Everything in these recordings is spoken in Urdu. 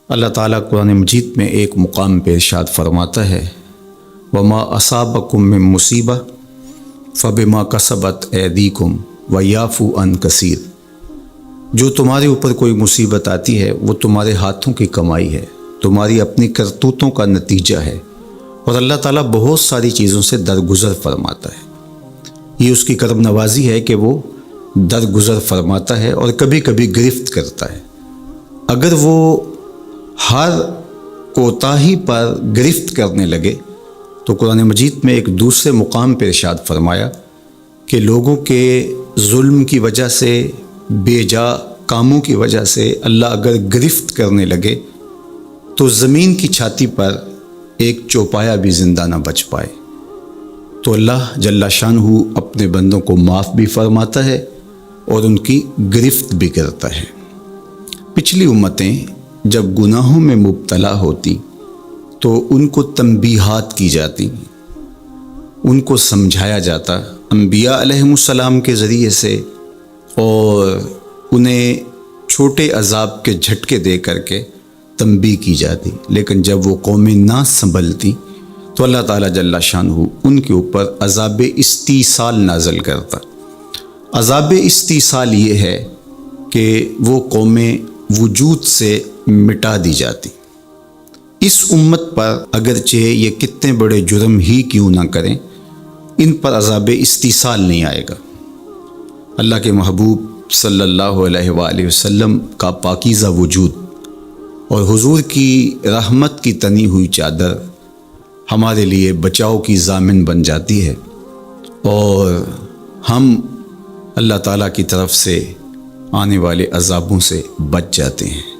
اللہ تعالیٰ قرآن مجید میں ایک مقام پہ ارشاد فرماتا ہے وما اصابکم من مصیبہ فبما کسبت ایدیکم ویعفو عن کثیر، جو تمہارے اوپر کوئی مصیبت آتی ہے وہ تمہارے ہاتھوں کی کمائی ہے، تمہاری اپنی کرتوتوں کا نتیجہ ہے، اور اللہ تعالیٰ بہت ساری چیزوں سے درگزر فرماتا ہے۔ یہ اس کی کرم نوازی ہے کہ وہ درگزر فرماتا ہے اور کبھی کبھی گرفت کرتا ہے۔ اگر وہ ہر کوتاہی پر گرفت کرنے لگے تو قرآن مجید میں ایک دوسرے مقام پہ ارشاد فرمایا کہ لوگوں کے ظلم کی وجہ سے، بے جا کاموں کی وجہ سے اللہ اگر گرفت کرنے لگے تو زمین کی چھاتی پر ایک چوپایا بھی زندہ نہ بچ پائے۔ تو اللہ جل شانہ اپنے بندوں کو معاف بھی فرماتا ہے اور ان کی گرفت بھی کرتا ہے۔ پچھلی امتیں جب گناہوں میں مبتلا ہوتی تو ان کو تنبیہات کی جاتی، ان کو سمجھایا جاتا انبیاء علیہم السلام کے ذریعے سے، اور انہیں چھوٹے عذاب کے جھٹکے دے کر کے تنبیہ کی جاتی۔ لیکن جب وہ قومیں نہ سنبھلتی تو اللہ تعالیٰ جل شانہ ان کے اوپر عذاب استیصال نازل کرتا۔ عذاب استیصال یہ ہے کہ وہ قومیں وجود سے مٹا دی جاتی۔ اس امت پر اگرچہ یہ کتنے بڑے جرم ہی کیوں نہ کریں، ان پر عذاب استیصال نہیں آئے گا۔ اللہ کے محبوب صلی اللہ علیہ وآلہ وسلم کا پاکیزہ وجود اور حضور کی رحمت کی تنی ہوئی چادر ہمارے لیے بچاؤ کی ضامن بن جاتی ہے، اور ہم اللہ تعالیٰ کی طرف سے آنے والے عذابوں سے بچ جاتے ہیں۔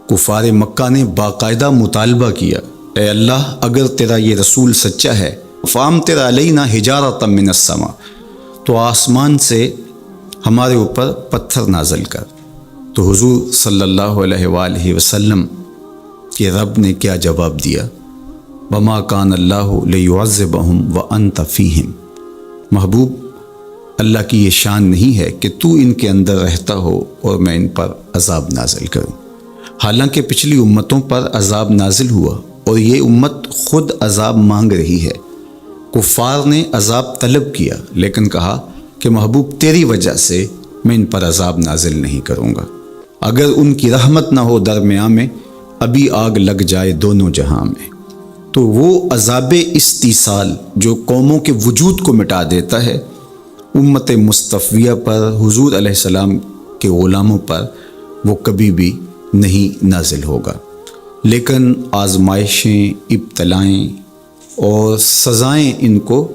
کفار مکہ نے باقاعدہ مطالبہ کیا، اے اللہ اگر تیرا یہ رسول سچا ہے فامطر علینا حجارۃ من السماء، تو آسمان سے ہمارے اوپر پتھر نازل کر۔ تو حضور صلی اللہ علیہ وآلہ وسلم کے رب نے کیا جواب دیا؟ وما کان اللہ لیعذبہم وانت فیہم، محبوب اللہ کی یہ شان نہیں ہے کہ تو ان کے اندر رہتا ہو اور میں ان پر عذاب نازل کروں۔ حالانکہ پچھلی امتوں پر عذاب نازل ہوا اور یہ امت خود عذاب مانگ رہی ہے۔ کفار نے عذاب طلب کیا لیکن کہا کہ محبوب تیری وجہ سے میں ان پر عذاب نازل نہیں کروں گا، اگر ان کی رحمت نہ ہو درمیان میں ابھی آگ لگ جائے دونوں جہاں میں۔ تو وہ عذاب استیصال جو قوموں کے وجود کو مٹا دیتا ہے، امت مصطفیہ پر، حضور علیہ السلام کے غلاموں پر وہ کبھی بھی نہیں نازل ہوگا۔ لیکن آزمائشیں، ابتلائیں اور سزائیں ان کو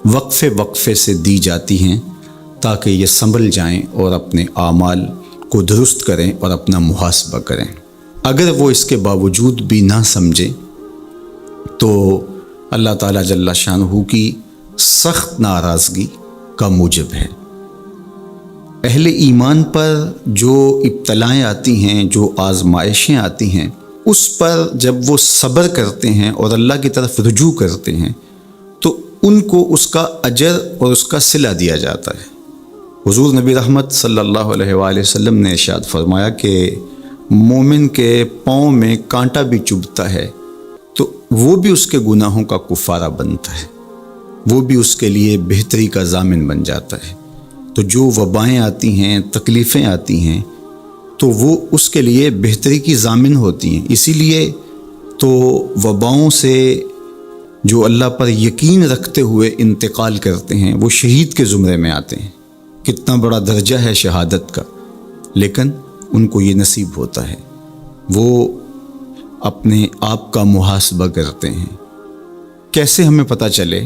وقفے وقفے سے دی جاتی ہیں تاکہ یہ سنبھل جائیں اور اپنے اعمال کو درست کریں اور اپنا محاسبہ کریں۔ اگر وہ اس کے باوجود بھی نہ سمجھیں تو اللہ تعالیٰ جل شانہ کی سخت ناراضگی کا موجب ہے۔ اہل ایمان پر جو ابتلائیں آتی ہیں، جو آزمائشیں آتی ہیں، اس پر جب وہ صبر کرتے ہیں اور اللہ کی طرف رجوع کرتے ہیں تو ان کو اس کا اجر اور اس کا صلہ دیا جاتا ہے۔ حضور نبی رحمت صلی اللہ علیہ وآلہ وسلم نے ارشاد فرمایا کہ مومن کے پاؤں میں کانٹا بھی چبھتا ہے تو وہ بھی اس کے گناہوں کا کفارہ بنتا ہے، وہ بھی اس کے لیے بہتری کا ضامن بن جاتا ہے۔ تو جو وبائیں آتی ہیں، تکلیفیں آتی ہیں، تو وہ اس کے لیے بہتری کی ضامن ہوتی ہیں۔ اسی لیے تو وباؤں سے جو اللہ پر یقین رکھتے ہوئے انتقال کرتے ہیں وہ شہید کے زمرے میں آتے ہیں۔ کتنا بڑا درجہ ہے شہادت کا، لیکن ان کو یہ نصیب ہوتا ہے۔ وہ اپنے آپ کا محاسبہ کرتے ہیں۔ کیسے ہمیں پتہ چلے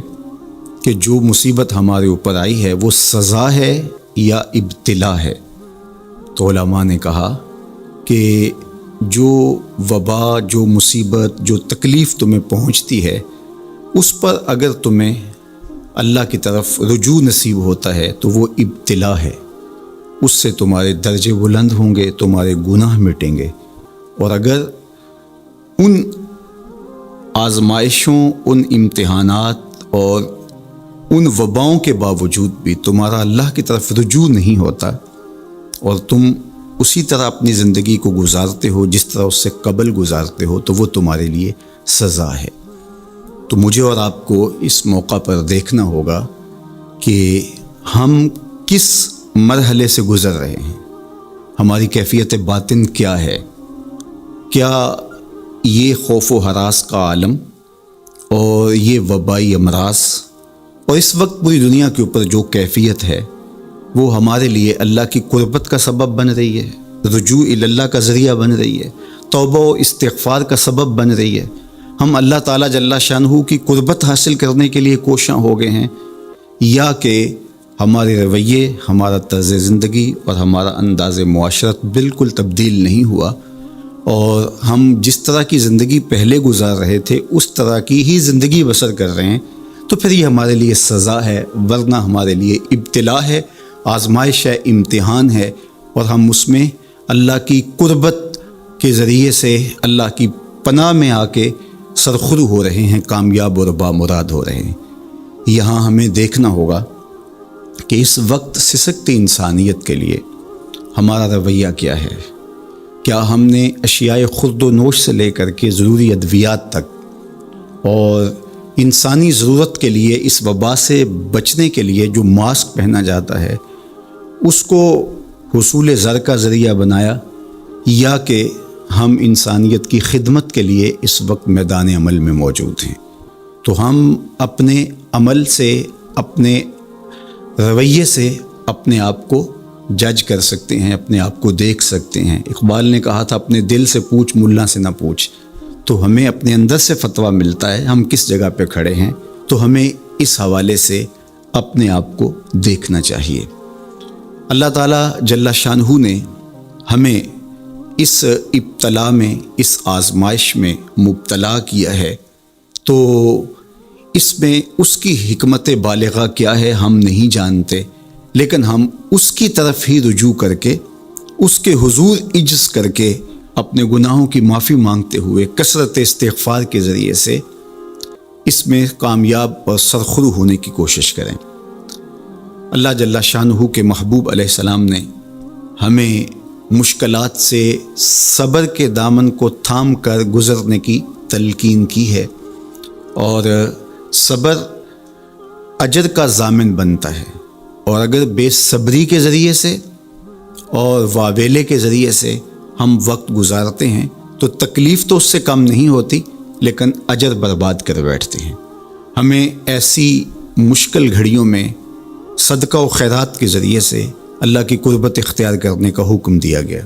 کہ جو مصیبت ہمارے اوپر آئی ہے وہ سزا ہے یا ابتلا ہے؟ تو علماء نے کہا کہ جو وبا، جو مصیبت، جو تکلیف تمہیں پہنچتی ہے اس پر اگر تمہیں اللہ کی طرف رجوع نصیب ہوتا ہے تو وہ ابتلا ہے، اس سے تمہارے درجے بلند ہوں گے، تمہارے گناہ مٹیں گے۔ اور اگر ان آزمائشوں، ان امتحانات اور ان وباؤں کے باوجود بھی تمہارا اللہ کی طرف رجوع نہیں ہوتا اور تم اسی طرح اپنی زندگی کو گزارتے ہو جس طرح اس سے قبل گزارتے ہو تو وہ تمہارے لیے سزا ہے۔ تو مجھے اور آپ کو اس موقع پر دیکھنا ہوگا کہ ہم کس مرحلے سے گزر رہے ہیں، ہماری کیفیت باطن کیا ہے۔ کیا یہ خوف و ہراس کا عالم اور یہ وبائی امراض اور اس وقت پوری دنیا کے اوپر جو کیفیت ہے وہ ہمارے لیے اللہ کی قربت کا سبب بن رہی ہے، رجوع اللہ کا ذریعہ بن رہی ہے، توبہ و استغفار کا سبب بن رہی ہے؟ ہم اللہ تعالیٰ جل شانہ کی قربت حاصل کرنے کے لیے کوشاں ہو گئے ہیں، یا کہ ہمارے رویے، ہمارا طرز زندگی اور ہمارا انداز معاشرت بالکل تبدیل نہیں ہوا اور ہم جس طرح کی زندگی پہلے گزار رہے تھے اس طرح کی ہی زندگی بسر کر رہے ہیں؟ تو پھر یہ ہمارے لیے سزا ہے، ورنہ ہمارے لیے ابتلا ہے، آزمائش ہے، امتحان ہے، اور ہم اس میں اللہ کی قربت کے ذریعے سے اللہ کی پناہ میں آ کے سرخرو ہو رہے ہیں، کامیاب اور بامراد ہو رہے ہیں۔ یہاں ہمیں دیکھنا ہوگا کہ اس وقت سسکتی انسانیت کے لیے ہمارا رویہ کیا ہے۔ کیا ہم نے اشیاء خورد و نوش سے لے کر کے ضروری ادویات تک اور انسانی ضرورت کے لیے اس وبا سے بچنے کے لیے جو ماسک پہنا جاتا ہے اس کو حصول زر کا ذریعہ بنایا، یا کہ ہم انسانیت کی خدمت کے لیے اس وقت میدان عمل میں موجود ہیں؟ تو ہم اپنے عمل سے، اپنے رویے سے اپنے آپ کو جج کر سکتے ہیں، اپنے آپ کو دیکھ سکتے ہیں۔ اقبال نے کہا تھا اپنے دل سے پوچھ، ملا سے نہ پوچھ۔ تو ہمیں اپنے اندر سے فتویٰ ملتا ہے ہم کس جگہ پہ کھڑے ہیں، تو ہمیں اس حوالے سے اپنے آپ کو دیکھنا چاہیے۔ اللہ تعالیٰ جل شانہ نے ہمیں اس ابتلا میں، اس آزمائش میں مبتلا کیا ہے، تو اس میں اس کی حکمت بالغہ کیا ہے ہم نہیں جانتے، لیکن ہم اس کی طرف ہی رجوع کر کے، اس کے حضور عجز کر کے، اپنے گناہوں کی معافی مانگتے ہوئے کثرت استغفار کے ذریعے سے اس میں کامیاب اور سرخرو ہونے کی کوشش کریں۔ اللہ جل شانہ کے محبوب علیہ السلام نے ہمیں مشکلات سے صبر کے دامن کو تھام کر گزرنے کی تلقین کی ہے، اور صبر اجر کا ضامن بنتا ہے، اور اگر بے صبری کے ذریعے سے اور واویلے کے ذریعے سے ہم وقت گزارتے ہیں تو تکلیف تو اس سے کم نہیں ہوتی، لیکن اجر برباد کر بیٹھتے ہیں۔ ہمیں ایسی مشکل گھڑیوں میں صدقہ و خیرات کے ذریعے سے اللہ کی قربت اختیار کرنے کا حکم دیا گیا۔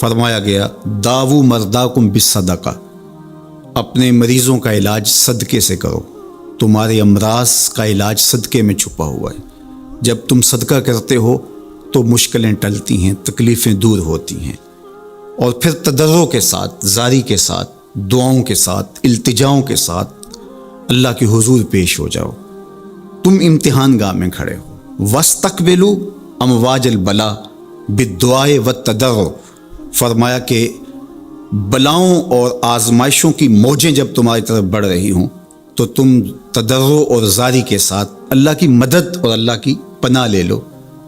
فرمایا گیا داؤ مرداکم بالصدقہ، اپنے مریضوں کا علاج صدقے سے کرو، تمہارے امراض کا علاج صدقے میں چھپا ہوا ہے۔ جب تم صدقہ کرتے ہو تو مشکلیں ٹلتی ہیں، تکلیفیں دور ہوتی ہیں، اور پھر تضرع کے ساتھ، زاری کے ساتھ، دعاؤں کے ساتھ، التجاؤں کے ساتھ اللہ کے حضور پیش ہو جاؤ۔ تم امتحان گاہ میں کھڑے ہو، وَاسْتَقْبِلُوا أَمْوَاجَ الْبَلَاءِ بِالدُّعَاءِ وَالتَّضَرُّعِ، فرمایا کہ بلاؤں اور آزمائشوں کی موجیں جب تمہاری طرف بڑھ رہی ہوں تو تم تضرع اور زاری کے ساتھ اللہ کی مدد اور اللہ کی پناہ لے لو،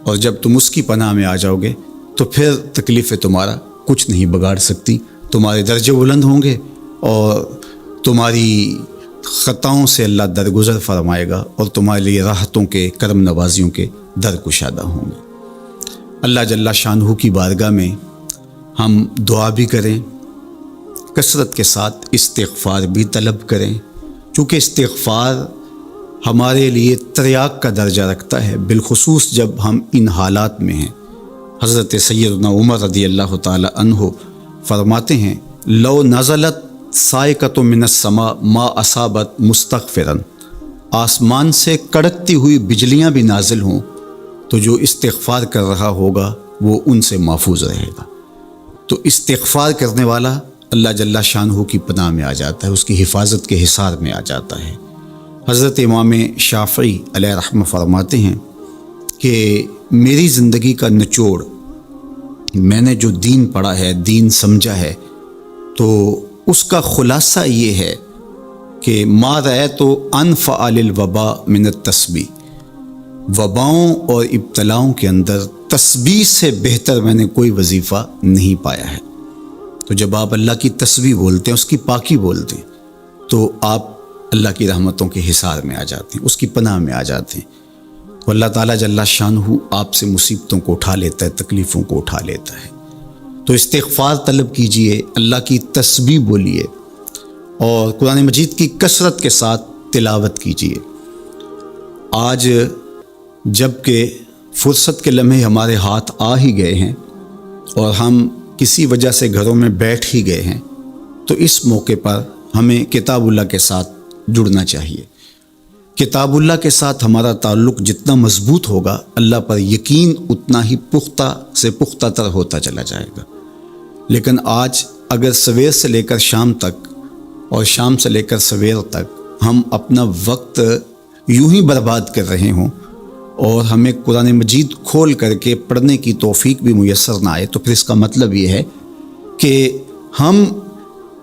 اور جب تم اس کی پناہ میں آ جاؤ گے تو پھر تکلیفیں تمہارا کچھ نہیں بگاڑ سکتی، تمہارے درجے بلند ہوں گے اور تمہاری خطاؤں سے اللہ درگزر فرمائے گا، اور تمہارے لیے راحتوں کے، کرم نوازیوں کے در کشادہ ہوں گے۔ اللہ جل شانہ کی بارگاہ میں ہم دعا بھی کریں، کثرت کے ساتھ استغفار بھی طلب کریں، چونکہ استغفار ہمارے لیے تریاق کا درجہ رکھتا ہے، بالخصوص جب ہم ان حالات میں ہیں۔ حضرت سیدنا عمر رضی اللہ تعالی عنہ فرماتے ہیں لو نزلت صاعقۃ من السماء ما اصابت مستغفرا، آسمان سے کڑکتی ہوئی بجلیاں بھی نازل ہوں تو جو استغفار کر رہا ہوگا وہ ان سے محفوظ رہے گا۔ تو استغفار کرنے والا اللہ جل شانہ کی پناہ میں آ جاتا ہے، اس کی حفاظت کے حصار میں آ جاتا ہے۔ حضرت امام شافعی علیہ رحمہ فرماتے ہیں کہ میری زندگی کا نچوڑ، میں نے جو دین پڑھا ہے، دین سمجھا ہے، تو اس کا خلاصہ یہ ہے کہ ما رأیت انفع للوباء من التسبیح، وباؤں اور ابتلاؤں کے اندر تسبیح سے بہتر میں نے کوئی وظیفہ نہیں پایا ہے۔ تو جب آپ اللہ کی تسبیح بولتے ہیں، اس کی پاکی بولتے ہیں، تو آپ اللہ کی رحمتوں کے حصار میں آ جاتے ہیں، اس کی پناہ میں آ جاتے ہیں۔ تو اللہ تعالیٰ جل شانہ آپ سے مصیبتوں کو اٹھا لیتا ہے، تکلیفوں کو اٹھا لیتا ہے۔ تو استغفار طلب کیجئے، اللہ کی تسبیح بولیے اور قرآن مجید کی کثرت کے ساتھ تلاوت کیجئے۔ آج جب کہ فرصت کے لمحے ہمارے ہاتھ آ ہی گئے ہیں اور ہم کسی وجہ سے گھروں میں بیٹھ ہی گئے ہیں، تو اس موقع پر ہمیں کتاب اللہ کے ساتھ جڑنا چاہیے۔ کتاب اللہ کے ساتھ ہمارا تعلق جتنا مضبوط ہوگا، اللہ پر یقین اتنا ہی پختہ سے پختہ تر ہوتا چلا جائے گا۔ لیکن آج اگر سویر سے لے کر شام تک اور شام سے لے کر سویر تک ہم اپنا وقت یوں ہی برباد کر رہے ہوں اور ہمیں قرآن مجید کھول کر کے پڑھنے کی توفیق بھی میسر نہ آئے، تو پھر اس کا مطلب یہ ہے کہ ہم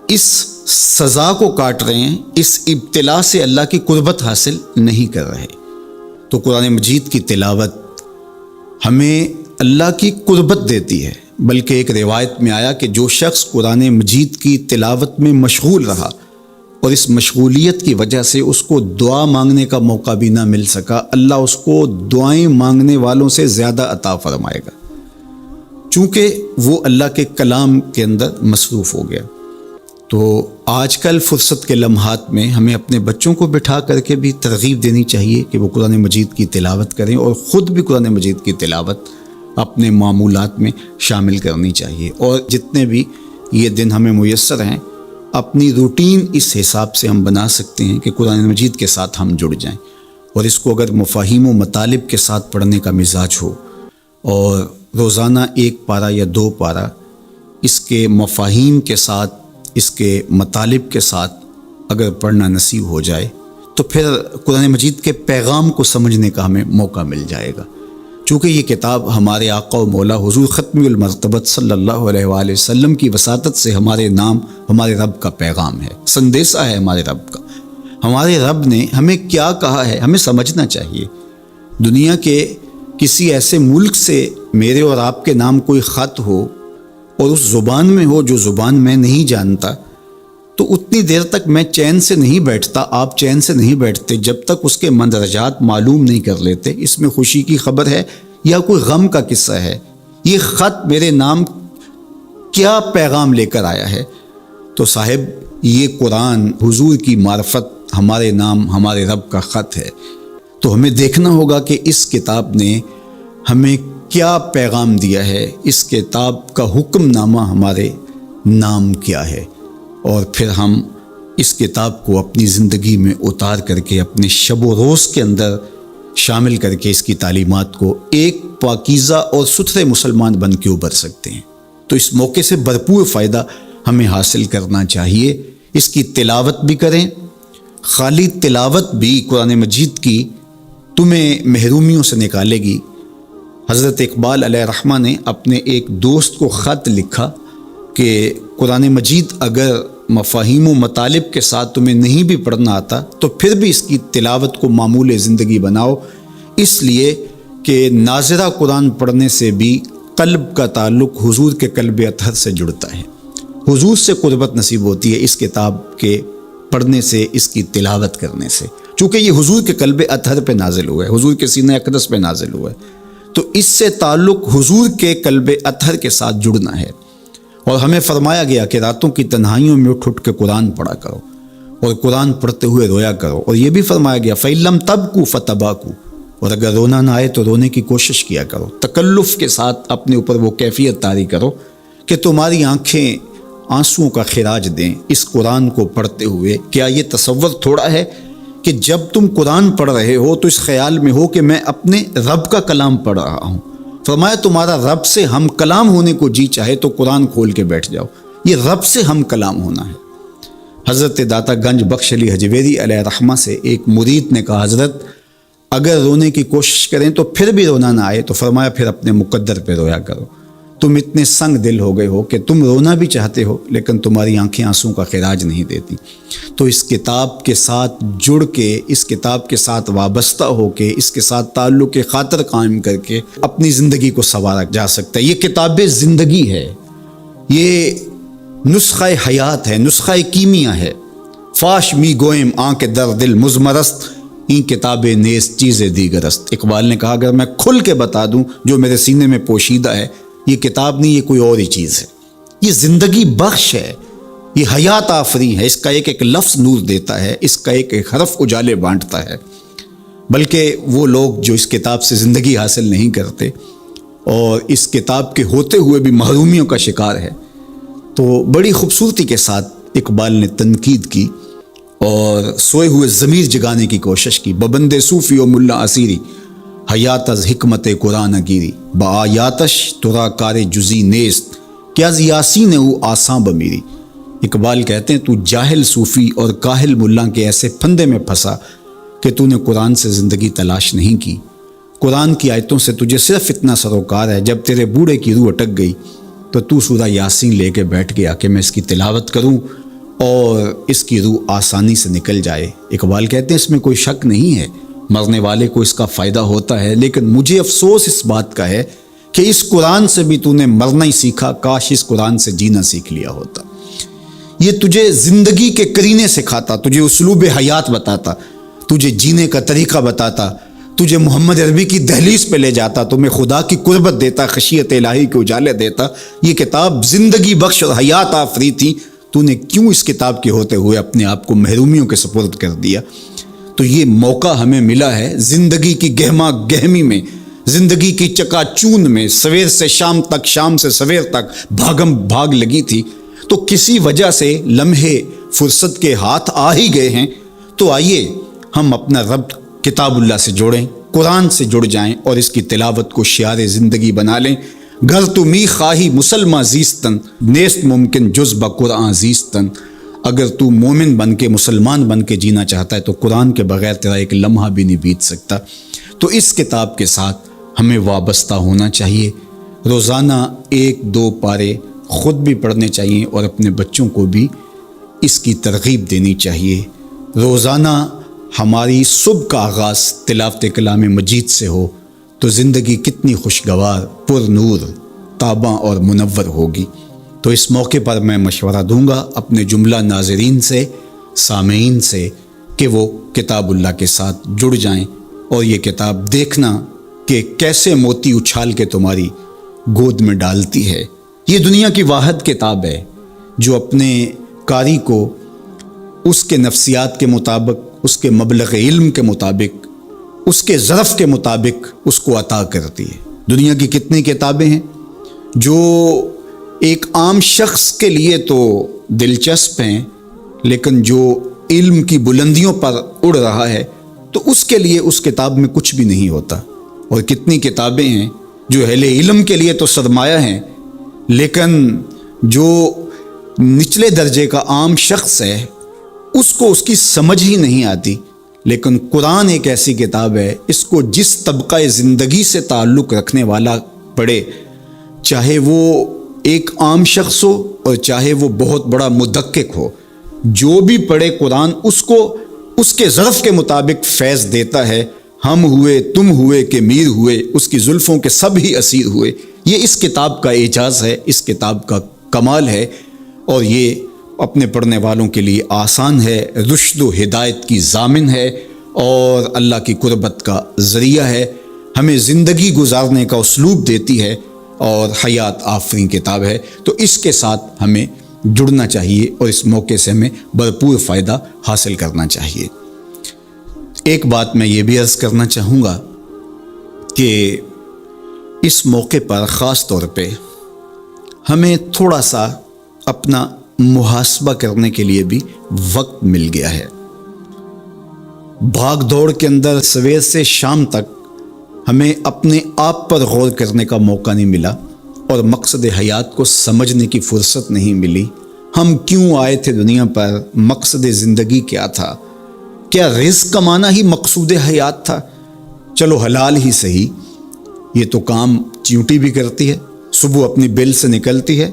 اس سزا کو کاٹ رہے ہیں، اس ابتلا سے اللہ کی قربت حاصل نہیں کر رہے۔ تو قرآن مجید کی تلاوت ہمیں اللہ کی قربت دیتی ہے، بلکہ ایک روایت میں آیا کہ جو شخص قرآن مجید کی تلاوت میں مشغول رہا اور اس مشغولیت کی وجہ سے اس کو دعا مانگنے کا موقع بھی نہ مل سکا، اللہ اس کو دعائیں مانگنے والوں سے زیادہ عطا فرمائے گا، چونکہ وہ اللہ کے کلام کے اندر مصروف ہو گیا۔ تو آج کل فرصت کے لمحات میں ہمیں اپنے بچوں کو بٹھا کر کے بھی ترغیب دینی چاہیے کہ وہ قرآن مجید کی تلاوت کریں، اور خود بھی قرآن مجید کی تلاوت اپنے معمولات میں شامل کرنی چاہیے۔ اور جتنے بھی یہ دن ہمیں میسر ہیں، اپنی روٹین اس حساب سے ہم بنا سکتے ہیں کہ قرآن مجید کے ساتھ ہم جڑ جائیں، اور اس کو اگر مفاہیم و مطالب کے ساتھ پڑھنے کا مزاج ہو اور روزانہ 1 پارہ یا 2 پارہ اس کے مفاہیم کے ساتھ، اس کے مطالب کے ساتھ اگر پڑھنا نصیب ہو جائے، تو پھر قرآن مجید کے پیغام کو سمجھنے کا ہمیں موقع مل جائے گا۔ چونکہ یہ کتاب ہمارے آقا و مولا حضور ختم المرتبت صلی اللہ علیہ وآلہ وسلم کی وساطت سے ہمارے نام، ہمارے رب کا پیغام ہے، سندیسہ ہے ہمارے رب کا۔ ہمارے رب نے ہمیں کیا کہا ہے ہمیں سمجھنا چاہیے۔ دنیا کے کسی ایسے ملک سے میرے اور آپ کے نام کوئی خط ہو اور اس زبان میں ہو جو زبان میں نہیں جانتا، تو اتنی دیر تک میں چین سے نہیں بیٹھتا، آپ چین سے نہیں بیٹھتے جب تک اس کے مندرجات معلوم نہیں کر لیتے، اس میں خوشی کی خبر ہے یا کوئی غم کا قصہ ہے، یہ خط میرے نام کیا پیغام لے کر آیا ہے۔ تو صاحب یہ قرآن حضور کی معرفت، ہمارے نام، ہمارے رب کا خط ہے۔ تو ہمیں دیکھنا ہوگا کہ اس کتاب نے ہمیں کیا پیغام دیا ہے، اس کتاب کا حکم نامہ ہمارے نام کیا ہے، اور پھر ہم اس کتاب کو اپنی زندگی میں اتار کر کے اپنے شب و روز کے اندر شامل کر کے اس کی تعلیمات کو ایک پاکیزہ اور ستھرے مسلمان بن کے ابھر سکتے ہیں۔ تو اس موقع سے بھرپور فائدہ ہمیں حاصل کرنا چاہیے۔ اس کی تلاوت بھی کریں، خالی تلاوت بھی قرآن مجید کی تمہیں محرومیوں سے نکالے گی۔ حضرت اقبال علیہ الرحمہ نے اپنے ایک دوست کو خط لکھا کہ قرآن مجید اگر مفاہیم و مطالب کے ساتھ تمہیں نہیں بھی پڑھنا آتا تو پھر بھی اس کی تلاوت کو معمول زندگی بناؤ، اس لیے کہ ناظرہ قرآن پڑھنے سے بھی قلب کا تعلق حضور کے قلب اطہر سے جڑتا ہے، حضور سے قربت نصیب ہوتی ہے اس کتاب کے پڑھنے سے، اس کی تلاوت کرنے سے، چونکہ یہ حضور کے قلب اطہر پہ نازل ہوا ہے، حضور کے سینہ اقدس پہ نازل ہوا ہے، تو اس سے تعلق حضور کے قلب اطہر کے ساتھ جڑنا ہے۔ اور ہمیں فرمایا گیا کہ راتوں کی تنہائیوں میں اٹھ اٹھ کے قرآن پڑھا کرو اور قرآن پڑھتے ہوئے رویا کرو، اور یہ بھی فرمایا گیا فَإِن لَمْ تَبْكُوا فَتَبَاكُوا، اور اگر رونا نہ آئے تو رونے کی کوشش کیا کرو، تکلف کے ساتھ اپنے اوپر وہ کیفیت طاری کرو کہ تمہاری آنکھیں آنسوؤں کا خراج دیں اس قرآن کو پڑھتے ہوئے۔ کیا یہ تصور تھوڑا ہے کہ جب تم قرآن پڑھ رہے ہو تو اس خیال میں ہو کہ میں اپنے رب کا کلام پڑھ رہا ہوں؟ فرمایا تمہارا رب سے ہم کلام ہونے کو جی چاہے تو قرآن کھول کے بیٹھ جاؤ، یہ رب سے ہم کلام ہونا ہے۔ حضرت داتا گنج بخش علی حجویری علیہ الرحمہ سے ایک مرید نے کہا حضرت اگر رونے کی کوشش کریں تو پھر بھی رونا نہ آئے تو فرمایا پھر اپنے مقدر پہ رویا کرو، تم اتنے سنگ دل ہو گئے ہو کہ تم رونا بھی چاہتے ہو لیکن تمہاری آنکھیں آنسوں کا خراج نہیں دیتی۔ تو اس کتاب کے ساتھ جڑ کے، اس کتاب کے ساتھ وابستہ ہو کے، اس کے ساتھ تعلق خاطر قائم کر کے اپنی زندگی کو سنوارا جا سکتا ہے۔ یہ کتاب زندگی ہے، یہ نسخہ حیات ہے، نسخہ کیمیا ہے۔ فاش می گوئم آنکھ در دل مزمرست، این کتابیں نیز چیزیں دیگرست۔ اقبال نے کہا اگر میں کھل کے بتا دوں جو میرے سینے میں پوشیدہ ہے، یہ کتاب نہیں، یہ کوئی اور ہی چیز ہے۔ یہ زندگی بخش ہے، یہ حیات آفری ہے، اس کا ایک ایک لفظ نور دیتا ہے، اس کا ایک ایک حرف اجالے بانٹتا ہے۔ بلکہ وہ لوگ جو اس کتاب سے زندگی حاصل نہیں کرتے اور اس کتاب کے ہوتے ہوئے بھی محرومیوں کا شکار ہے، تو بڑی خوبصورتی کے ساتھ اقبال نے تنقید کی اور سوئے ہوئے ضمیر جگانے کی کوشش کی۔ ببند صوفی و ملا اسیری حیات از حکمت قرآن گیری، با آیاتش ترا کار جزی نیست کہ از یاسین او آساں بمیری۔ اقبال کہتے ہیں تو جاہل صوفی اور کاہل ملا کے ایسے پھندے میں پھنسا کہ تو نے قرآن سے زندگی تلاش نہیں کی۔ قرآن کی آیتوں سے تجھے صرف اتنا سروکار ہے، جب تیرے بوڑھے کی روح اٹک گئی تو سورہ یاسین لے کے بیٹھ گیا کہ میں اس کی تلاوت کروں اور اس کی روح آسانی سے نکل جائے۔ اقبال کہتے ہیں اس میں کوئی شک نہیں ہے، مرنے والے کو اس کا فائدہ ہوتا ہے، لیکن مجھے افسوس اس بات کا ہے کہ اس قرآن سے بھی تو نے مرنا ہی سیکھا، کاش اس قرآن سے جینا سیکھ لیا ہوتا۔ یہ تجھے زندگی کے کرینے سکھاتا، تجھے اسلوب حیات بتاتا، تجھے جینے کا طریقہ بتاتا، تجھے محمد عربی کی دہلیز پہ لے جاتا، تمہیں خدا کی قربت دیتا، خشیت الہی کے اجالے دیتا۔ یہ کتاب زندگی بخش اور حیات آفری تھی، تو نے کیوں اس کتاب کے ہوتے ہوئے اپنے آپ کو محرومیوں کے سپرد کر دیا؟ تو یہ موقع ہمیں ملا ہے زندگی کی گہما گہمی میں، زندگی کی چکا چون میں، سویر سے شام تک، شام سے سویر تک بھاگم بھاگ لگی تھی، تو کسی وجہ سے لمحے فرصت کے ہاتھ آ ہی گئے ہیں۔ تو آئیے ہم اپنا ربط کتاب اللہ سے جوڑیں، قرآن سے جڑ جائیں اور اس کی تلاوت کو شعار زندگی بنا لیں۔ گر تو می خواہی مسلمہ زیستن، نیست ممکن جز بقرآن زیستن۔ اگر تو مومن بن کے، مسلمان بن کے جینا چاہتا ہے تو قرآن کے بغیر تیرا ایک لمحہ بھی نہیں بیت سکتا۔ تو اس کتاب کے ساتھ ہمیں وابستہ ہونا چاہیے، روزانہ 1-2 پارے خود بھی پڑھنے چاہیے اور اپنے بچوں کو بھی اس کی ترغیب دینی چاہیے۔ روزانہ ہماری صبح کا آغاز تلاوت کلام مجید سے ہو تو زندگی کتنی خوشگوار، پر نور، تاباں اور منور ہوگی۔ تو اس موقع پر میں مشورہ دوں گا اپنے جملہ ناظرین سے، سامعین سے، کہ وہ کتاب اللہ کے ساتھ جڑ جائیں اور یہ کتاب دیکھنا کہ کیسے موتی اچھال کے تمہاری گود میں ڈالتی ہے۔ یہ دنیا کی واحد کتاب ہے جو اپنے قاری کو اس کے نفسیات کے مطابق، اس کے مبلغ علم کے مطابق، اس کے ظرف کے مطابق اس کو عطا کرتی ہے۔ دنیا کی کتنی کتابیں ہیں جو ایک عام شخص کے لیے تو دلچسپ ہیں، لیکن جو علم کی بلندیوں پر اڑ رہا ہے تو اس کے لیے اس کتاب میں کچھ بھی نہیں ہوتا۔ اور کتنی کتابیں ہیں جو اہل علم کے لیے تو سرمایہ ہیں، لیکن جو نچلے درجے کا عام شخص ہے اس کو اس کی سمجھ ہی نہیں آتی۔ لیکن قرآن ایک ایسی کتاب ہے، اس کو جس طبقہ زندگی سے تعلق رکھنے والا پڑھے، چاہے وہ ایک عام شخص ہو اور چاہے وہ بہت بڑا مدقق ہو، جو بھی پڑھے قرآن اس کو اس کے ظرف کے مطابق فیض دیتا ہے۔ ہم ہوئے، تم ہوئے کہ میر ہوئے، اس کی زلفوں کے سب ہی اسیر ہوئے۔ یہ اس کتاب کا اعجاز ہے، اس کتاب کا کمال ہے، اور یہ اپنے پڑھنے والوں کے لیے آسان ہے، رشد و ہدایت کی ضامن ہے اور اللہ کی قربت کا ذریعہ ہے، ہمیں زندگی گزارنے کا اسلوب دیتی ہے اور حیات آفرین کتاب ہے۔ تو اس کے ساتھ ہمیں جڑنا چاہیے اور اس موقع سے ہمیں بھرپور فائدہ حاصل کرنا چاہیے۔ ایک بات میں یہ بھی عرض کرنا چاہوں گا کہ اس موقع پر خاص طور پہ ہمیں تھوڑا سا اپنا محاسبہ کرنے کے لیے بھی وقت مل گیا ہے۔ بھاگ دوڑ کے اندر سویر سے شام تک ہمیں اپنے آپ پر غور کرنے کا موقع نہیں ملا اور مقصد حیات کو سمجھنے کی فرصت نہیں ملی۔ ہم کیوں آئے تھے دنیا پر؟ مقصد زندگی کیا تھا؟ کیا رزق کمانا ہی مقصود حیات تھا؟ چلو حلال ہی صحیح، یہ تو کام چیونٹی بھی کرتی ہے، صبح اپنی بل سے نکلتی ہے،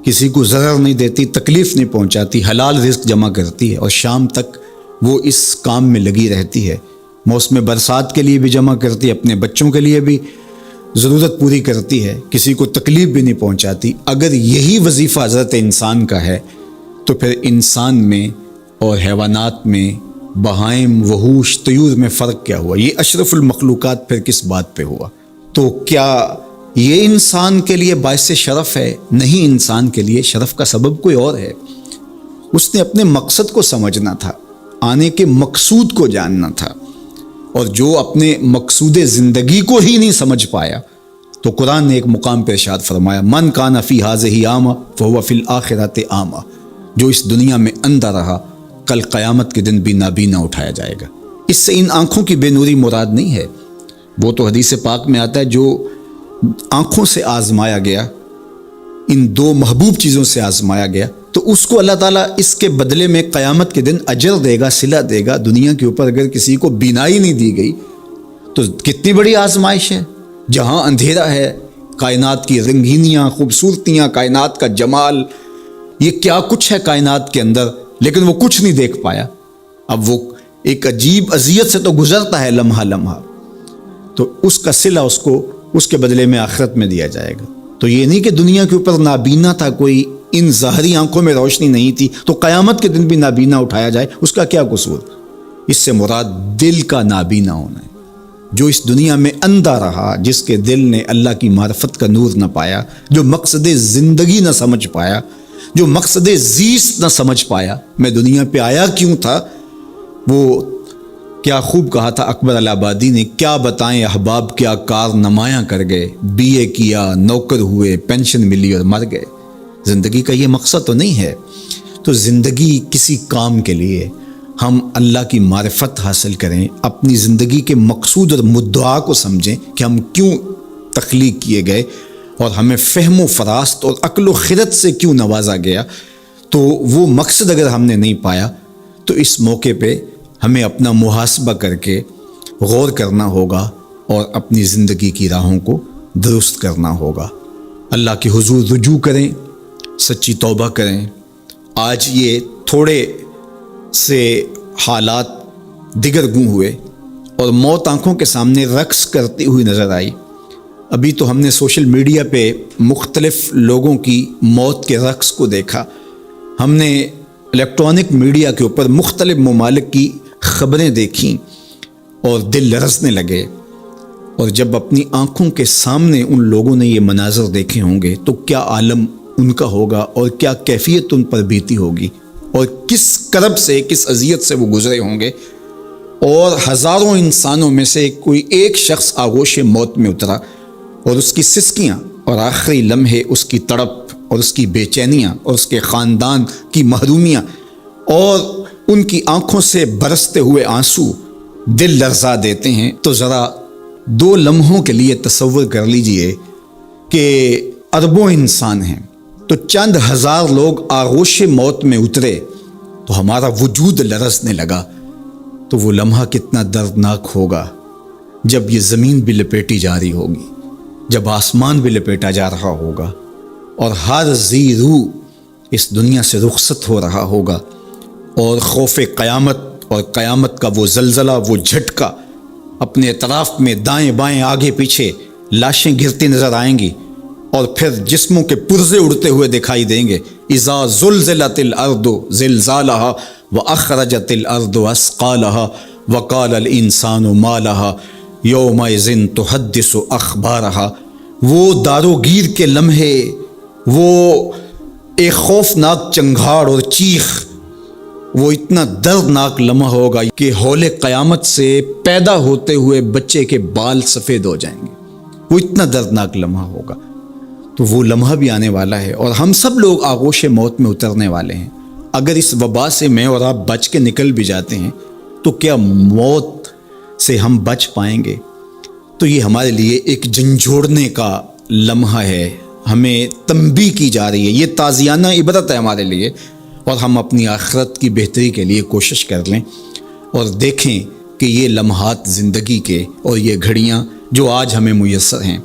کسی کو ضرر نہیں دیتی، تکلیف نہیں پہنچاتی، حلال رزق جمع کرتی ہے، اور شام تک وہ اس کام میں لگی رہتی ہے۔ موسم برسات کے لیے بھی جمع کرتی ہے، اپنے بچوں کے لیے بھی ضرورت پوری کرتی ہے، کسی کو تکلیف بھی نہیں پہنچاتی۔ اگر یہی وظیفہ حضرت انسان کا ہے تو پھر انسان میں اور حیوانات میں، بہائم، وحوش، طیور میں فرق کیا ہوا؟ یہ اشرف المخلوقات پھر کس بات پہ ہوا؟ تو کیا یہ انسان کے لیے باعث شرف ہے؟ نہیں، انسان کے لیے شرف کا سبب کوئی اور ہے۔ اس نے اپنے مقصد کو سمجھنا تھا، آنے کے مقصود کو جاننا تھا، اور جو اپنے مقصود زندگی کو ہی نہیں سمجھ پایا تو قرآن نے ایک مقام پہ ارشاد فرمایا، من کان فی ہذہ اعمی فہو فی الآخرۃ اعمی، جو اس دنیا میں اندھا رہا کل قیامت کے دن بھی نابینا اٹھایا جائے گا۔ اس سے ان آنکھوں کی بے نوری مراد نہیں ہے، وہ تو حدیث پاک میں آتا ہے جو آنکھوں سے آزمایا گیا، ان دو محبوب چیزوں سے آزمایا گیا، تو اس کو اللہ تعالیٰ اس کے بدلے میں قیامت کے دن اجر دے گا، صلہ دے گا۔ دنیا کے اوپر اگر کسی کو بینائی نہیں دی گئی تو کتنی بڑی آزمائش ہے، جہاں اندھیرا ہے، کائنات کی رنگینیاں، خوبصورتیاں، کائنات کا جمال، یہ کیا کچھ ہے کائنات کے اندر، لیکن وہ کچھ نہیں دیکھ پایا۔ اب وہ ایک عجیب اذیت سے تو گزرتا ہے لمحہ لمحہ، تو اس کا صلہ اس کو اس کے بدلے میں آخرت میں دیا جائے گا۔ تو یہ نہیں کہ دنیا کے اوپر نابینا تھا کوئی، ان ظاہری آنکھوں میں روشنی نہیں تھی تو قیامت کے دن بھی نابینا اٹھایا جائے، اس کا کیا قصور؟ اس سے مراد دل کا نابینا ہونا ہے، جو اس دنیا میں اندھا رہا، جس کے دل نے اللہ کی معرفت کا نور نہ پایا، جو مقصد زندگی نہ سمجھ پایا، جو مقصد زیست نہ سمجھ پایا، میں دنیا پہ آیا کیوں تھا۔ وہ کیا خوب کہا تھا اکبر الہآبادی نے، کیا بتائیں احباب کیا کار نمایاں کر گئے، بی اے کیا، نوکر ہوئے، پینشن ملی اور مر گئے۔ زندگی کا یہ مقصد تو نہیں ہے۔ تو زندگی کسی کام کے لیے ہم اللہ کی معرفت حاصل کریں، اپنی زندگی کے مقصود اور مدعا کو سمجھیں کہ ہم کیوں تخلیق کیے گئے، اور ہمیں فہم و فراست اور عقل و خرد سے کیوں نوازا گیا۔ تو وہ مقصد اگر ہم نے نہیں پایا تو اس موقع پہ ہمیں اپنا محاسبہ کر کے غور کرنا ہوگا اور اپنی زندگی کی راہوں کو درست کرنا ہوگا۔ اللہ کے حضور رجوع کریں، سچی توبہ کریں۔ آج یہ تھوڑے سے حالات دیگر گوں ہوئے اور موت آنکھوں کے سامنے رقص کرتی ہوئی نظر آئی۔ ابھی تو ہم نے سوشل میڈیا پہ مختلف لوگوں کی موت کے رقص کو دیکھا، ہم نے الیکٹرانک میڈیا کے اوپر مختلف ممالک کی خبریں دیکھیں اور دل لرزنے لگے۔ اور جب اپنی آنکھوں کے سامنے ان لوگوں نے یہ مناظر دیکھے ہوں گے تو کیا عالم ان کا ہوگا اور کیا کیفیت ان پر بیتی ہوگی، اور کس کرب سے، کس اذیت سے وہ گزرے ہوں گے۔ اور ہزاروں انسانوں میں سے کوئی ایک شخص آغوش موت میں اترا، اور اس کی سسکیاں اور آخری لمحے اس کی تڑپ اور اس کی بے چینیاں اور اس کے خاندان کی محرومیاں اور ان کی آنکھوں سے برستے ہوئے آنسو دل لرزا دیتے ہیں۔ تو ذرا 2 لمحوں کے لیے تصور کر لیجئے کہ اربوں انسان ہیں، تو چند ہزار لوگ آغوش موت میں اترے تو ہمارا وجود لرزنے لگا، تو وہ لمحہ کتنا دردناک ہوگا جب یہ زمین بھی لپیٹی جا رہی ہوگی، جب آسمان بھی لپیٹا جا رہا ہوگا، اور ہر ذی روح اس دنیا سے رخصت ہو رہا ہوگا، اور خوف قیامت اور قیامت کا وہ زلزلہ، وہ جھٹکا، اپنے اطراف میں دائیں بائیں آگے پیچھے لاشیں گرتی نظر آئیں گی، اور پھر جسموں کے پرزے اڑتے ہوئے دکھائی دیں گے۔ اذا زلزلت الارض زلزالها واخرجت الارض اثقالها وقال الانسان ما لها یومئذ تحدث اخبارها۔ وہ داروگیر کے لمحے، وہ ایک خوفناک چنگھاڑ اور چیخ، وہ اتنا دردناک لمحہ ہوگا کہ ہول قیامت سے پیدا ہوتے ہوئے بچے کے بال سفید ہو جائیں گے۔ وہ اتنا دردناک لمحہ ہوگا۔ تو وہ لمحہ بھی آنے والا ہے، اور ہم سب لوگ آغوش موت میں اترنے والے ہیں۔ اگر اس وبا سے میں اور آپ بچ کے نکل بھی جاتے ہیں تو کیا موت سے ہم بچ پائیں گے؟ تو یہ ہمارے لیے ایک جھنجھوڑنے کا لمحہ ہے، ہمیں تنبیہ کی جا رہی ہے، یہ تازیانہ عبرت ہے ہمارے لیے، اور ہم اپنی آخرت کی بہتری کے لیے کوشش کر لیں اور دیکھیں کہ یہ لمحات زندگی کے اور یہ گھڑیاں جو آج ہمیں میسر ہیں،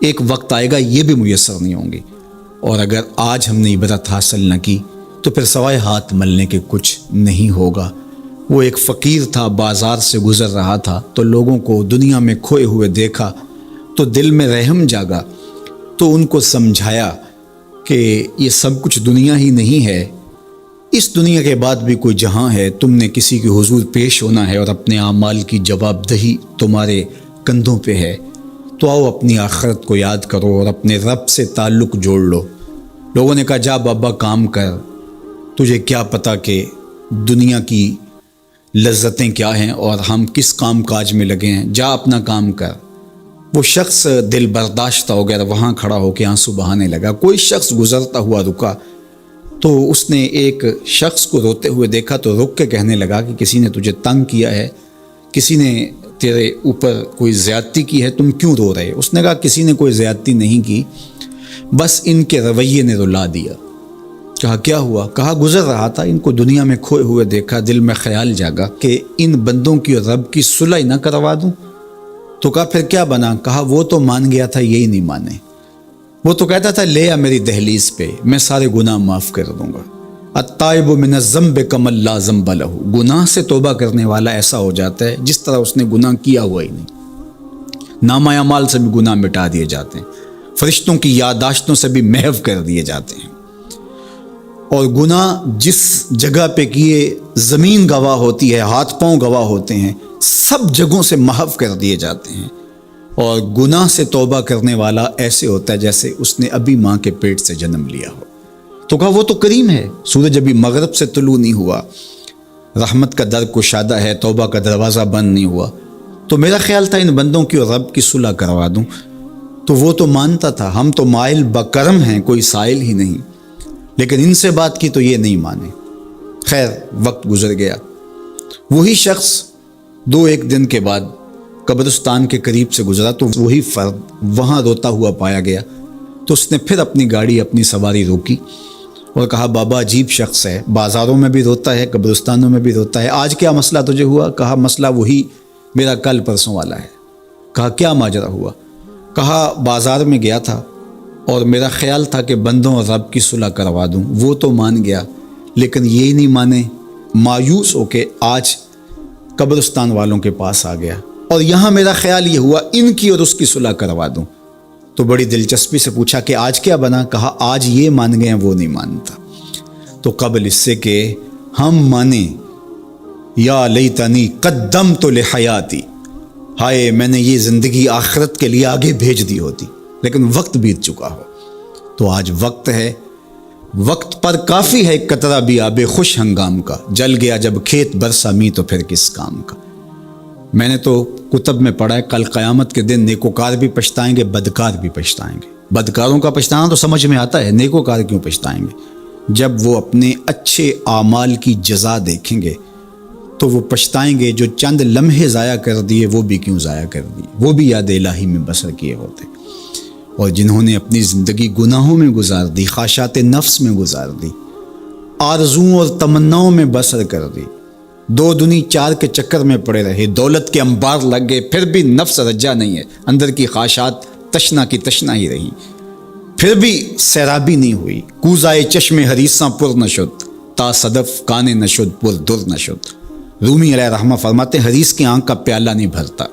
ایک وقت آئے گا یہ بھی میسر نہیں ہوں گی، اور اگر آج ہم نے عبرت حاصل نہ کی تو پھر سوائے ہاتھ ملنے کے کچھ نہیں ہوگا۔ وہ ایک فقیر تھا، بازار سے گزر رہا تھا تو لوگوں کو دنیا میں کھوئے ہوئے دیکھا تو دل میں رحم جاگا، تو ان کو سمجھایا کہ یہ سب کچھ دنیا ہی نہیں ہے، اس دنیا کے بعد بھی کوئی جہاں ہے، تم نے کسی کے حضور پیش ہونا ہے اور اپنے اعمال کی جواب دہی تمہارے کندھوں پہ ہے، تو آؤ اپنی آخرت کو یاد کرو اور اپنے رب سے تعلق جوڑ لو۔ لوگوں نے کہا جا بابا کام کر، تجھے کیا پتہ کہ دنیا کی لذتیں کیا ہیں اور ہم کس کام کاج میں لگے ہیں، جا اپنا کام کر۔ وہ شخص دل برداشتہ ہو گیا، وہاں کھڑا ہو کے آنسو بہانے لگا۔ کوئی شخص گزرتا ہوا رکا تو اس نے ایک شخص کو روتے ہوئے دیکھا تو رک کے کہنے لگا کہ کسی نے تجھے تنگ کیا ہے، کسی نے تیرے اوپر کوئی زیادتی کی ہے، تم کیوں رو رہے؟ اس نے کہا کسی نے کوئی زیادتی نہیں کی، بس ان کے رویے نے رلا دیا۔ کہا کیا ہوا؟ کہا گزر رہا تھا، ان کو دنیا میں کھوئے ہوئے دیکھا، دل میں خیال جاگا کہ ان بندوں کی اور رب کی صلح نہ کروا دوں۔ تو کہا پھر کیا بنا؟ کہا وہ تو مان گیا تھا، یہی نہیں مانے۔ وہ تو کہتا تھا لے آ میری دہلیز پہ، میں سارے گناہ معاف کر دوں گا۔ التائب من الذنب کمن لا ذنب لہ، گناہ سے توبہ کرنے والا ایسا ہو جاتا ہے جس طرح اس نے گناہ کیا ہوا ہی نہیں۔ نامہ اعمال سے بھی گناہ مٹا دیے جاتے ہیں، فرشتوں کی یادداشتوں سے بھی محو کر دیے جاتے ہیں، اور گناہ جس جگہ پہ کیے زمین گواہ ہوتی ہے، ہاتھ پاؤں گواہ ہوتے ہیں، سب جگہوں سے محو کر دیے جاتے ہیں۔ اور گناہ سے توبہ کرنے والا ایسے ہوتا ہے جیسے اس نے ابھی ماں کے پیٹ سے جنم لیا ہو۔ تو کہا وہ تو کریم ہے، سورج ابھی مغرب سے طلوع نہیں ہوا، رحمت کا در کشادہ ہے، توبہ کا دروازہ بند نہیں ہوا، تو میرا خیال تھا ان بندوں کی اور رب کی صلح کروا دوں۔ تو وہ تو مانتا تھا، ہم تو مائل بکرم ہیں، کوئی سائل ہی نہیں، لیکن ان سے بات کی تو یہ نہیں مانے۔ خیر وقت گزر گیا، وہی شخص ایک دن کے بعد قبرستان کے قریب سے گزرا تو وہی فرد وہاں روتا ہوا پایا گیا۔ تو اس نے پھر اپنی گاڑی، اپنی سواری روکی اور کہا بابا عجیب شخص ہے، بازاروں میں بھی روتا ہے، قبرستانوں میں بھی روتا ہے، آج کیا مسئلہ تجھے ہوا؟ کہا مسئلہ وہی میرا کل پرسوں والا ہے۔ کہا کیا ماجرا ہوا؟ کہا بازار میں گیا تھا اور میرا خیال تھا کہ بندوں اور رب کی صلح کروا دوں، وہ تو مان گیا لیکن یہی نہیں مانے، مایوس ہو کے آج قبرستان والوں کے پاس آ گیا اور یہاں میرا خیال یہ ہوا ان کی اور اس کی صلح کروا دوں۔ تو بڑی دلچسپی سے پوچھا کہ آج کیا بنا؟ کہا آج یہ مان گئے ہیں، وہ نہیں مانتا۔ تو قبل اس سے کہ ہم مانیں، یا لیتنی قدمت لحیاتی، ہائے میں نے یہ زندگی آخرت کے لیے آگے بھیج دی ہوتی، لیکن وقت بیت چکا ہو۔ تو آج وقت ہے، وقت پر کافی ہے قطرہ بھی آب خوش ہنگام کا، جل گیا جب کھیت برسا می تو پھر کس کام کا۔ میں نے تو کتب میں پڑھا ہے کل قیامت کے دن نیکوکار بھی پچھتائیں گے، بدکار بھی پچھتائیں گے۔ بدکاروں کا پچھتانا تو سمجھ میں آتا ہے، نیکوکار کیوں پچھتائیں گے؟ جب وہ اپنے اچھے اعمال کی جزا دیکھیں گے تو وہ پچھتائیں گے، جو چند لمحے ضائع کر دیے وہ بھی کیوں ضائع کر دیے، وہ بھی یاد الہی میں بسر کیے ہوتے۔ اور جنہوں نے اپنی زندگی گناہوں میں گزار دی، خواہشات نفس میں گزار دی، آرزوؤں اور تمناؤں میں بسر کر دی، دو دنی چار کے چکر میں پڑے رہے، دولت کے انبار لگ گئے، پھر بھی نفس رجا نہیں ہے، اندر کی خواہشات تشنا کی تشنا ہی رہی، پھر بھی سیرابی نہیں ہوئی۔ کوزائے چشم حریصاں پر نشد، تا صدف کانے نشد پر در نشد۔ رومی علیہ رحمہ فرماتے ہیں حریص کی آنکھ کا پیالہ نہیں بھرتا۔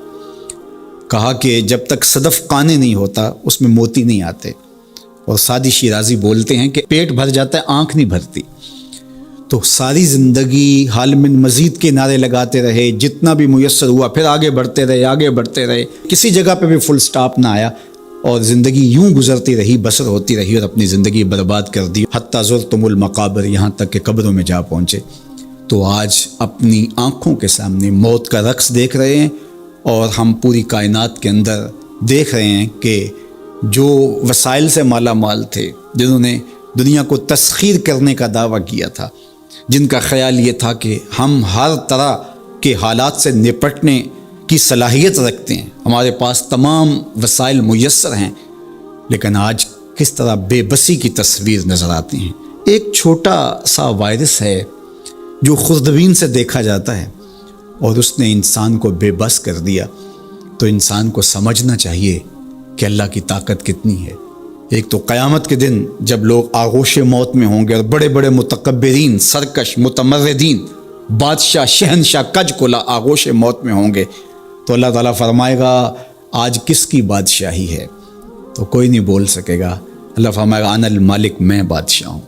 کہا کہ جب تک صدف کانے نہیں ہوتا اس میں موتی نہیں آتے، اور سادی شیرازی بولتے ہیں کہ پیٹ بھر جاتا ہے آنکھ نہیں بھرتی۔ تو ساری زندگی حال من مزید کے نعرے لگاتے رہے، جتنا بھی میسر ہوا پھر آگے بڑھتے رہے، آگے بڑھتے رہے، کسی جگہ پہ بھی فل سٹاپ نہ آیا، اور زندگی یوں گزرتی رہی، بسر ہوتی رہی، اور اپنی زندگی برباد کر دی، حتی زرتم المقابر، یہاں تک کہ قبروں میں جا پہنچے۔ تو آج اپنی آنکھوں کے سامنے موت کا رقص دیکھ رہے ہیں، اور ہم پوری کائنات کے اندر دیکھ رہے ہیں کہ جو وسائل سے مالا مال تھے، جنہوں نے دنیا کو تسخیر کرنے کا دعویٰ کیا تھا، جن کا خیال یہ تھا کہ ہم ہر طرح کے حالات سے نپٹنے کی صلاحیت رکھتے ہیں، ہمارے پاس تمام وسائل میسر ہیں، لیکن آج کس طرح بے بسی کی تصویر نظر آتی ہیں۔ ایک چھوٹا سا وائرس ہے جو خوردبین سے دیکھا جاتا ہے، اور اس نے انسان کو بے بس کر دیا۔ تو انسان کو سمجھنا چاہیے کہ اللہ کی طاقت کتنی ہے۔ ایک تو قیامت کے دن جب لوگ آغوش موت میں ہوں گے اور بڑے بڑے متکبرین، سرکش، متمردین، بادشاہ، شہنشاہ، کج کلا آغوش موت میں ہوں گے، تو اللہ تعالیٰ فرمائے گا آج کس کی بادشاہی ہے؟ تو کوئی نہیں بول سکے گا۔ اللہ فرمائے گا انا المالک، میں بادشاہ ہوں۔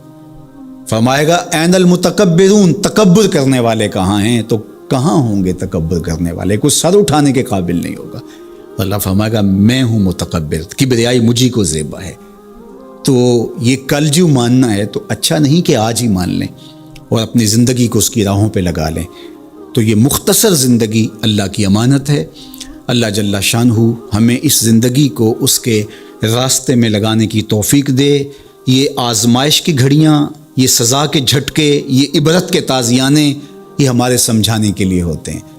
فرمائے گا این المتکبرون، تکبر کرنے والے کہاں ہیں؟ تو کہاں ہوں گے تکبر کرنے والے؟ کوئی سر اٹھانے کے قابل نہیں ہوگا۔ اللہ فرمائے گا میں ہوں متکبر، کبریائی مجھی کو زیبا ہے۔ تو یہ کل جو ماننا ہے تو اچھا نہیں کہ آج ہی مان لیں اور اپنی زندگی کو اس کی راہوں پہ لگا لیں۔ تو یہ مختصر زندگی اللہ کی امانت ہے۔ اللہ جل شانہ ہمیں اس زندگی کو اس کے راستے میں لگانے کی توفیق دے۔ یہ آزمائش کی گھڑیاں، یہ سزا کے جھٹکے، یہ عبرت کے تازیانے، یہ ہمارے سمجھانے کے لیے ہوتے ہیں۔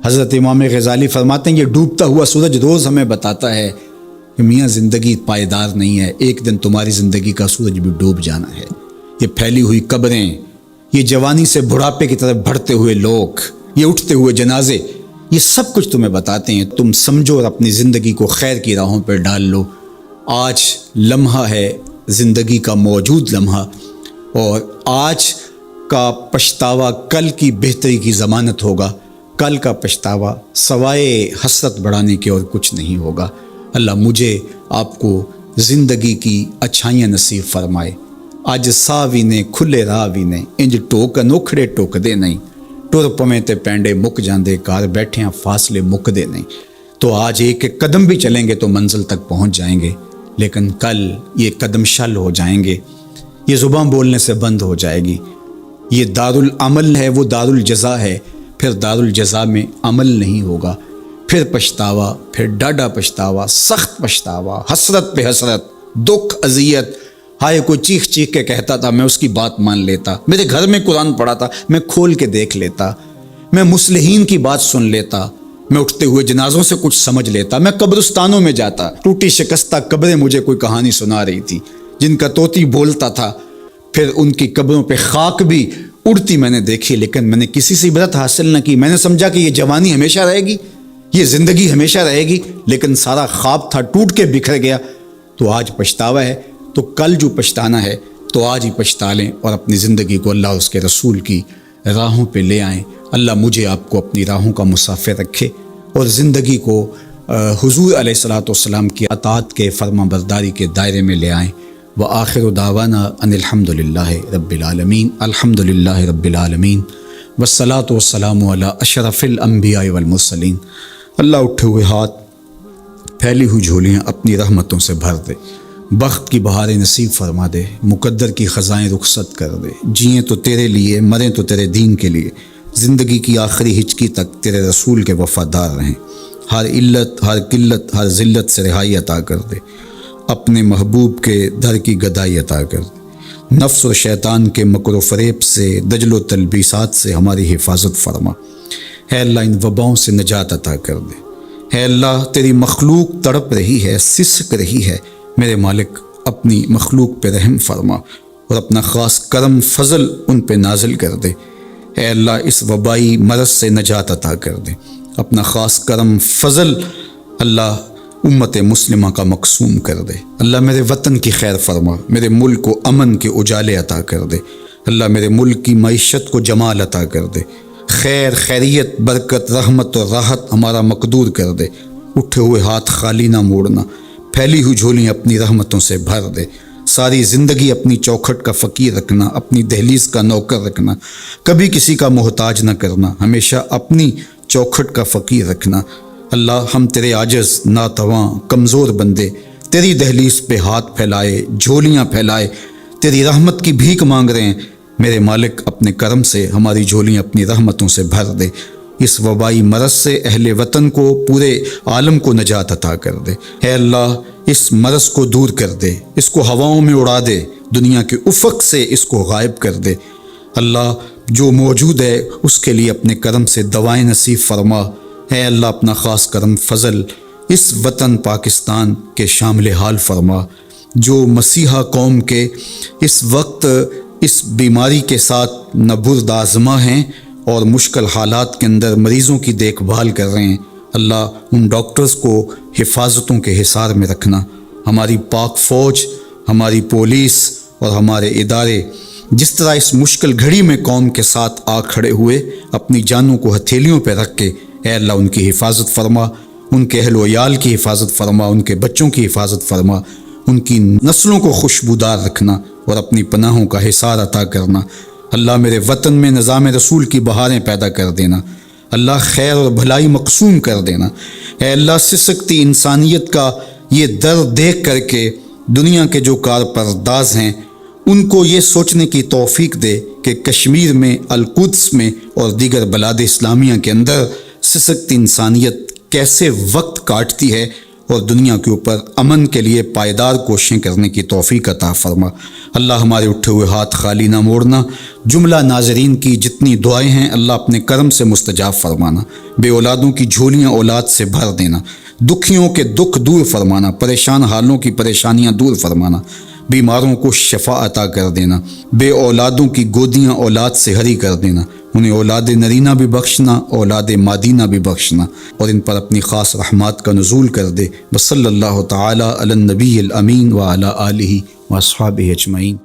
حضرت امام غزالی فرماتے ہیں یہ ڈوبتا ہوا سورج روز ہمیں بتاتا ہے کہ میاں زندگی پائیدار نہیں ہے، ایک دن تمہاری زندگی کا سورج بھی ڈوب جانا ہے۔ یہ پھیلی ہوئی قبریں، یہ جوانی سے بڑھاپے کی طرف بڑھتے ہوئے لوگ، یہ اٹھتے ہوئے جنازے، یہ سب کچھ تمہیں بتاتے ہیں۔ تم سمجھو اور اپنی زندگی کو خیر کی راہوں پہ ڈال لو۔ آج لمحہ ہے زندگی کا موجود لمحہ، اور آج کا پچھتاوا کل کی بہتری کی ضمانت ہوگا۔ کل کا پچھتاوا سوائے حسرت بڑھانے کے اور کچھ نہیں ہوگا۔ اللہ مجھے آپ کو زندگی کی اچھائیاں نصیب فرمائے۔ اج ساوی نے کھلے راوی نے انج ٹوک انوکھڑے ٹوک دے نہیں، ٹر پویں تے پینڈے مک جاندے کار بیٹھیاں فاصلے مک دے نہیں۔ تو آج ایک ایک قدم بھی چلیں گے تو منزل تک پہنچ جائیں گے، لیکن کل یہ قدم شل ہو جائیں گے، یہ زبان بولنے سے بند ہو جائے گی۔ یہ دارالعمل ہے، وہ دارالجزا ہے، پھر دارالجزا میں عمل نہیں ہوگا، پھر پچھتاوا، پھر ڈاڈا پچھتاوا، سخت پچھتاوا، حسرت پہ حسرت، دکھ، اذیت۔ ہائے کوئی چیخ چیخ کے کہتا تھا میں اس کی بات مان لیتا، میرے گھر میں قرآن پڑھا تھا میں کھول کے دیکھ لیتا، میں مصلحین کی بات سن لیتا، میں اٹھتے ہوئے جنازوں سے کچھ سمجھ لیتا، میں قبرستانوں میں جاتا، ٹوٹی شکستہ قبریں مجھے کوئی کہانی سنا رہی تھی، جن کا طوطی بولتا تھا، پھر ان کی قبروں پہ خاک بھی اڑتی میں نے دیکھی، لیکن میں نے کسی سے عبرت حاصل نہ کی۔ میں نے سمجھا کہ یہ جوانی ہمیشہ رہے گی، یہ زندگی ہمیشہ رہے گی، لیکن سارا خواب تھا ٹوٹ کے بکھر گیا۔ تو آج پچھتاوا ہے، تو کل جو پچھتانا ہے تو آج ہی پچھتا لیں اور اپنی زندگی کو اللہ اور اس کے رسول کی راہوں پہ لے آئیں۔ اللہ مجھے آپ کو اپنی راہوں کا مسافر رکھے اور زندگی کو حضور علیہ الصلوۃ والسلام کی اطاعت کے، فرما برداری کے دائرے میں لے آئیں۔ وآخر دعوانا ان الحمد للہ رب العالمین، الحمد للہ رب العالمین، والصلاۃ والسلام علی اشرف الانبیاء والمرسلین۔ اللہ اٹھے ہوئے ہاتھ، پھیلی ہوئی جھولیاں اپنی رحمتوں سے بھر دے، بخت کی بہاریں نصیب فرما دے، مقدر کی خزائیں رخصت کر دے۔ جئیں تو تیرے لیے، مریں تو تیرے دین کے لیے، زندگی کی آخری ہچکی تک تیرے رسول کے وفادار رہیں۔ ہر علت، ہر قلت، ہر ذلت سے رہائی عطا کر دے، اپنے محبوب کے در کی گدائی عطا کر دے۔ نفس و شیطان کے مکر و فریب سے، دجل و تلبیسات سے ہماری حفاظت فرما۔ اے اللہ ان وباؤں سے نجات عطا کر دے۔ اے اللہ تیری مخلوق تڑپ رہی ہے، سسک رہی ہے، میرے مالک اپنی مخلوق پہ رحم فرما اور اپنا خاص کرم فضل ان پہ نازل کر دے۔ اے اللہ اس وبائی مرض سے نجات عطا کر دے، اپنا خاص کرم فضل اللہ امت مسلمہ کا مقسوم کر دے۔ اللہ میرے وطن کی خیر فرما، میرے ملک کو امن کے اجالے عطا کر دے۔ اللہ میرے ملک کی معیشت کو جمال عطا کر دے، خیر، خیریت، برکت، رحمت اور راحت ہمارا مقدور کر دے۔ اٹھے ہوئے ہاتھ خالی نہ موڑنا، پھیلی ہوئی جھولیاں اپنی رحمتوں سے بھر دے۔ ساری زندگی اپنی چوکھٹ کا فقیر رکھنا، اپنی دہلیز کا نوکر رکھنا، کبھی کسی کا محتاج نہ کرنا، ہمیشہ اپنی چوکھٹ کا فقیر رکھنا۔ اللہ ہم تیرے عاجز، ناتواں، کمزور بندے تیری دہلیز پہ ہاتھ پھیلائے، جھولیاں پھیلائے تیری رحمت کی بھیک مانگ رہے ہیں۔ میرے مالک اپنے کرم سے ہماری جھولیاں اپنی رحمتوں سے بھر دے۔ اس وبائی مرض سے اہل وطن کو، پورے عالم کو نجات عطا کر دے۔ اے اللہ اس مرض کو دور کر دے، اس کو ہواؤں میں اڑا دے، دنیا کے افق سے اس کو غائب کر دے۔ اللہ جو موجود ہے اس کے لیے اپنے کرم سے دوائیں نصیب فرما۔ اے اللہ اپنا خاص کرم فضل اس وطن پاکستان کے شامل حال فرما، جو مسیحا قوم کے اس وقت اس بیماری کے ساتھ نبرد آزما ہیں اور مشکل حالات کے اندر مریضوں کی دیکھ بھال کر رہے ہیں، اللہ ان ڈاکٹرز کو حفاظتوں کے حصار میں رکھنا۔ ہماری پاک فوج، ہماری پولیس اور ہمارے ادارے جس طرح اس مشکل گھڑی میں قوم کے ساتھ آ کھڑے ہوئے، اپنی جانوں کو ہتھیلیوں پہ رکھ کے اے اللہ ان کی حفاظت فرما، ان کے اہل و عیال کی حفاظت فرما، ان کے بچوں کی حفاظت فرما، ان کی نسلوں کو خوشبودار رکھنا اور اپنی پناہوں کا حصار عطا کرنا۔ اللہ میرے وطن میں نظام رسول کی بہاریں پیدا کر دینا۔ اللہ خیر اور بھلائی مقسوم کر دینا۔ اے اللہ سسکتی انسانیت کا یہ درد دیکھ کر کے دنیا کے جو کارپرداز ہیں ان کو یہ سوچنے کی توفیق دے کہ کشمیر میں، القدس میں اور دیگر بلاد اسلامیہ کے اندر سسکتی انسانیت کیسے وقت کاٹتی ہے، اور دنیا کے اوپر امن کے لیے پائیدار کوششیں کرنے کی توفیق عطا فرما۔ اللہ ہمارے اٹھے ہوئے ہاتھ خالی نہ موڑنا۔ جملہ ناظرین کی جتنی دعائیں ہیں اللہ اپنے کرم سے مستجاب فرمانا۔ بے اولادوں کی جھولیاں اولاد سے بھر دینا، دکھیوں کے دکھ دور فرمانا، پریشان حالوں کی پریشانیاں دور فرمانا، بیماروں کو شفا عطا کر دینا، بے اولادوں کی گودیاں اولاد سے ہری کر دینا، انہیں اولاد نرینہ بھی بخشنا، اولاد مادینہ بھی بخشنا، اور ان پر اپنی خاص رحمات کا نزول کر دے۔ وصلی اللہ تعالی علی النبی الامین وعلی آلہ واصحابہ اجمعین۔